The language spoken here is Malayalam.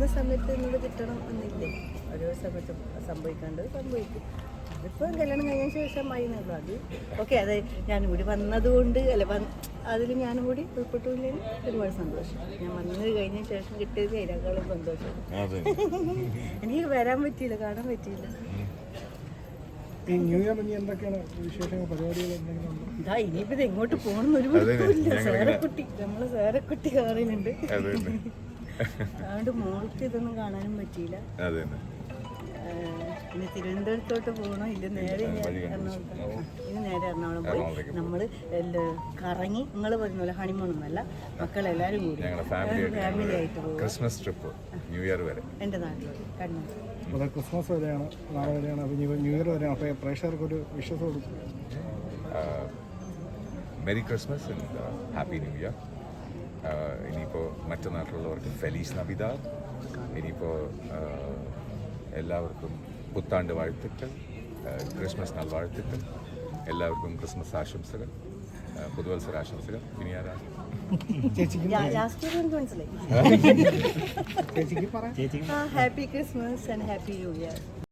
ഇന്ന സമയത്ത് ഇന്നത് കിട്ടണം എന്നില്ലേ, ഓരോ സമയത്ത് സംഭവിക്കേണ്ടത് സംഭവിക്കും. അതിപ്പോൾ കല്യാണം കഴിഞ്ഞ ശേഷം ആയിരുന്നല്ലോ അത്. ഓക്കെ, അത് ഞാനും കൂടി വന്നതുകൊണ്ട് അതിൽ ഞാനും കൂടി ഉൾപ്പെട്ടില്ലെങ്കിൽ ഒരുപാട് സന്തോഷം. ഞാൻ വന്നത് കഴിഞ്ഞ ശേഷം കിട്ടിയത് അതിനേക്കാളും സന്തോഷം. എനിക്ക് വരാൻ പറ്റിയില്ല, കാണാൻ പറ്റിയില്ല. ഈ ന്യൂ ഇയർ എന്തൊക്കെയാണ് വിശേഷങ്ങൾ, പരിപാടികൾ എന്തെങ്കിലും ഉണ്ടോ? ഇതാ ഇനിയിപ്പോൾ ഇത് എങ്ങോട്ട് പോകണം ഒരു പിടുത്തമില്ല. നമ്മളെ സേരക്കുട്ടി കാണുന്നുണ്ട്, അതുകൊണ്ട് മോൾക്ക് ഇതൊന്നും കാണാനും പറ്റിയില്ല. പിന്നെ തിരുവനന്തപുരത്തോട്ട് പോകണം, ഇത് നേരെ എറണാകുളം പോയി നമ്മൾ കറങ്ങി. നിങ്ങൾ പറഞ്ഞ പോലെ ഹണിമൂണൊന്നല്ല, മക്കളെല്ലാവരും കൂടി ഫാമിലി ആയിട്ട് പോകും. ക്രിസ്മസ് ട്രിപ്പ് ന്യൂ ഇയർ വരെ എൻ്റെ നാട്ടിലോട്ട് കണ്ണൂർ. അത് ക്രിസ്മസ് വരെയാണ്, നാളെ വരെയാണ്. അപ്പോൾ ന്യൂ ഇയർ വരെയാണ്. അപ്പോൾ പ്രേക്ഷകർക്ക് ഒരു വിശ്വാസം കൊടുക്കും. Merry Christmas and happy new year. ഇനിയിപ്പോൾ മറ്റു നാട്ടിലുള്ളവർക്ക് ഫെലീസ് നബിദാദ്. ഇനിയിപ്പോൾ എല്ലാവർക്കും പുത്താണ്ട് വാഴ്ത്തുക്കൾ, ക്രിസ്മസ് നാൾ വാഴ്ത്തുക്കൾ, എല്ലാവർക്കും ക്രിസ്മസ് ആശംസകൾ, പുതുവത്സരാശംസകൾ. ഇനി ആരാ happy Christmas and happy new year.